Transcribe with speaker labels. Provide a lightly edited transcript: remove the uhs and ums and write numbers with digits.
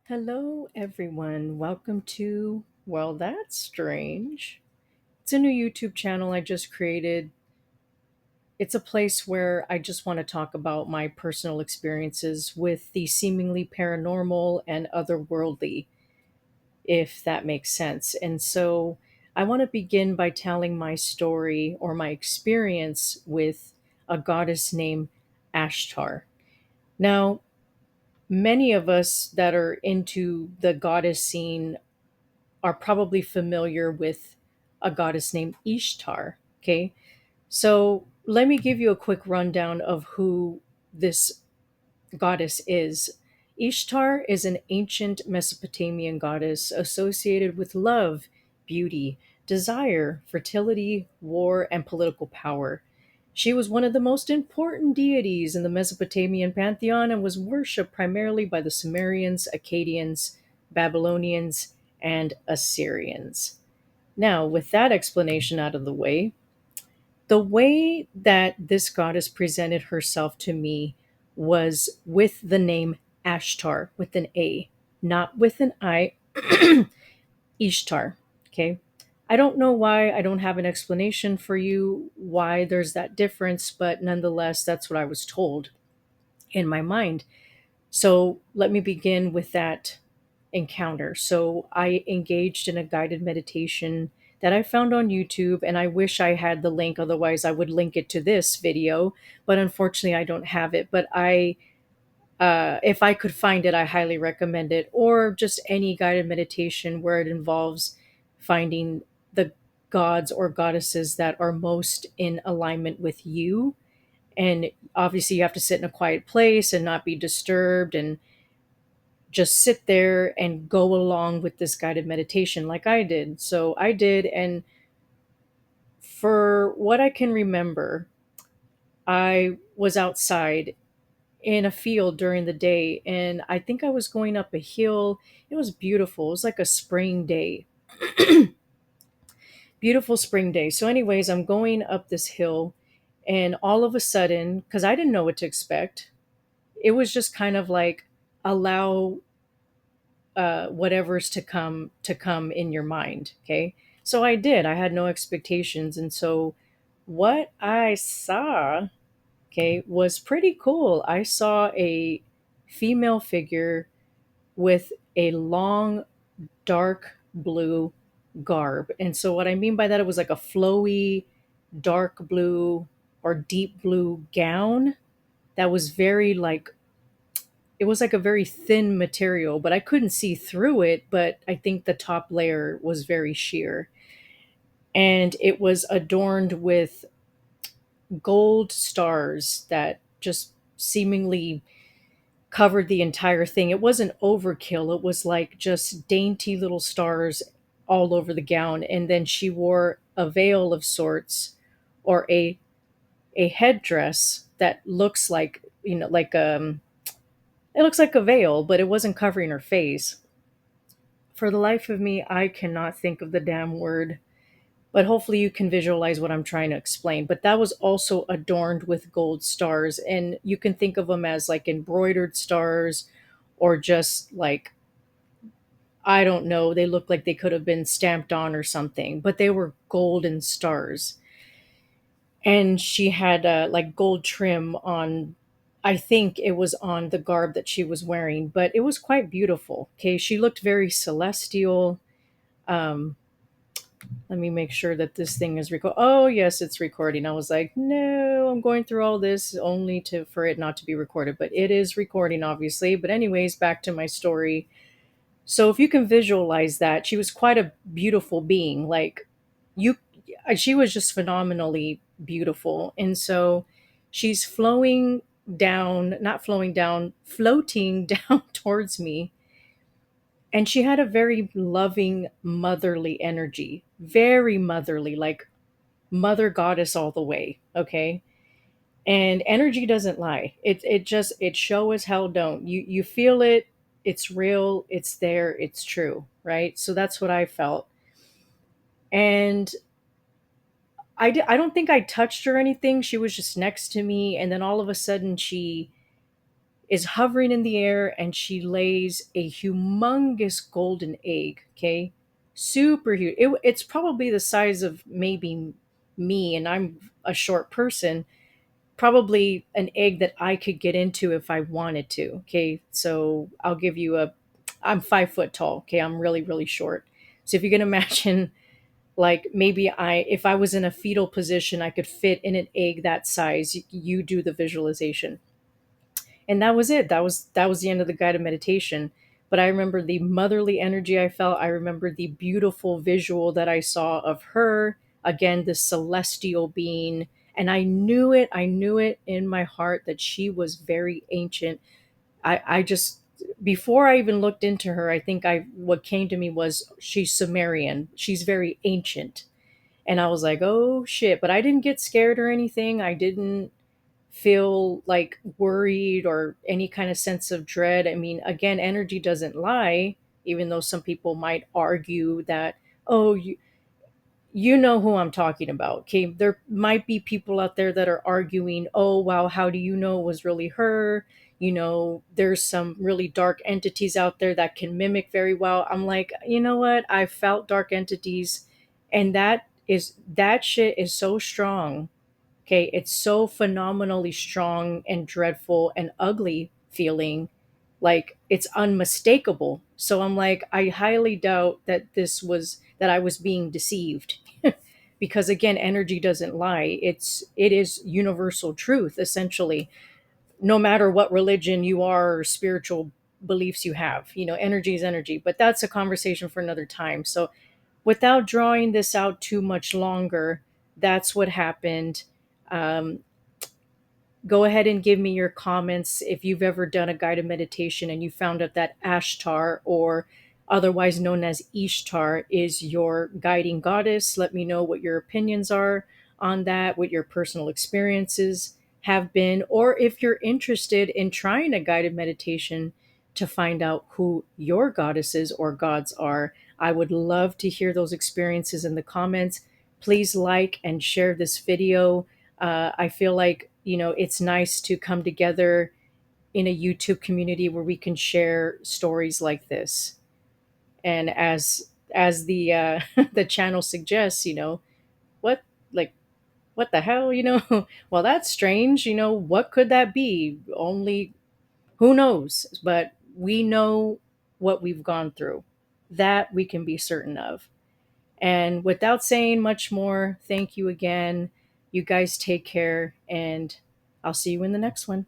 Speaker 1: Hello, everyone. Welcome to Well, That's Strange. It's a new YouTube channel I just created. It's a place where I just want to talk about my personal experiences with the seemingly paranormal and otherworldly, if that makes sense. And so I want to begin by telling my story or my experience with a goddess named Ashtar. Now, many of us that are into the goddess scene are probably familiar with a goddess named Ishtar. Okay. So let me give you a quick rundown of who this goddess is. Ishtar is an ancient Mesopotamian goddess associated with love, beauty, desire, fertility, war, and political power. She was one of the most important deities in the Mesopotamian pantheon and was worshipped primarily by the Sumerians, Akkadians, Babylonians, and Assyrians. Now, with that explanation out of the way that this goddess presented herself to me was with the name Ashtar, with an A, not with an I, Ishtar. Okay. I don't know why. I don't have an explanation for you why there's that difference, but nonetheless, that's what I was told in my mind. So let me begin with that encounter. So I engaged in a guided meditation that I found on YouTube, and I wish I had the link. Otherwise, I would link it to this video, but unfortunately, I don't have it. But if I could find it, I highly recommend it, or just any guided meditation where it involves finding the gods or goddesses that are most in alignment with you. And obviously, you have to sit in a quiet place and not be disturbed and just sit there and go along with this guided meditation like I did. So I did, and for what I can remember, I was outside in a field during the day, and I think I was going up a hill. It was beautiful. It was like a spring day. Beautiful spring day. So anyways, I'm going up this hill, and all of a sudden, because I didn't know what to expect, it was just kind of like allow whatever's to come in your mind. Okay, so I did. I had no expectations, and so what I saw, okay, was pretty cool. I saw a female figure with a long dark blue garb. And so what I mean by that, it was like a flowy dark blue or deep blue gown that was very like, it was like a very thin material, but I couldn't see through it. But I think the top layer was very sheer. And it was adorned with gold stars that just seemingly covered the entire thing. It wasn't overkill, it was like just dainty little stars all over the gown. And then she wore a veil of sorts, or a headdress that looks like, like it looks like a veil, but it wasn't covering her face. For the life of me, I cannot think of the damn word, but hopefully you can visualize what I'm trying to explain. But that was also adorned with gold stars, and you can think of them as like embroidered stars, or just like, I don't know, they look like they could have been stamped on or something, but they were golden stars. And she had like gold trim on, I think it was on the garb that she was wearing, but it was quite beautiful. Okay, she looked very celestial. Um, Let me make sure that this thing is record. Oh yes, it's recording. I was like, no, I'm going through all this only to for it not to be recorded, but it is recording, obviously. But anyways, back to my story. So if you can visualize that, she was quite a beautiful being. Like, you, she was just phenomenally beautiful, and so she's flowing down, not flowing down, floating down towards me, and she had a very loving motherly energy, very motherly, like mother goddess all the way. Okay, and energy doesn't lie. It show as hell don't. You feel it. It's real. It's there. It's true. Right. So that's what I felt. And I don't think I touched her or anything. She was just next to me, and then all of a sudden is hovering in the air, and she lays a humongous golden egg. Okay, super huge. It's probably the size of maybe me, and I'm a short person. Probably an egg that I could get into if I wanted to. Okay, so I'll give you a. I'm 5 foot tall. Okay, I'm really really short. So if you can imagine, like maybe if I was in a fetal position, I could fit in an egg that size. You do the visualization, and that was it. That was the end of the guided meditation. But I remember the motherly energy I felt. I remember the beautiful visual that I saw of her, again, this celestial being. And I knew it in my heart that she was very ancient. I just, before I even looked into her, I think what came to me was she's Sumerian. She's very ancient. And I was like, oh shit. But I didn't get scared or anything. I didn't feel like worried or any kind of sense of dread. I mean, again, energy doesn't lie, even though some people might argue that, oh, you know who I'm talking about. Okay, there might be people out there that are arguing, oh, wow, how do you know it was really her? There's some really dark entities out there that can mimic very well. I'm like, you know what? I felt dark entities, and that shit is so strong. Okay, it's so phenomenally strong and dreadful and ugly feeling. Like it's unmistakable. So I'm like, I highly doubt that I was being deceived. Because again, energy doesn't lie. It is universal truth, essentially. No matter what religion you are or spiritual beliefs you have, energy is energy. But that's a conversation for another time. So without drawing this out too much longer, that's what happened. Um, Go ahead and give me your comments if you've ever done a guided meditation and you found out that Ashtar, or otherwise known as Ishtar, is your guiding goddess. Let me know what your opinions are on that, what your personal experiences have been, or if you're interested in trying a guided meditation to find out who your goddesses or gods are. I would love to hear those experiences in the comments. Please like and share this video. I feel like, it's nice to come together in a YouTube community where we can share stories like this. And as the the channel suggests, what like what the hell, well, that's strange. What could that be? Only who knows? But we know what we've gone through. That we can be certain of. And without saying much more, thank you again. You guys take care, and I'll see you in the next one.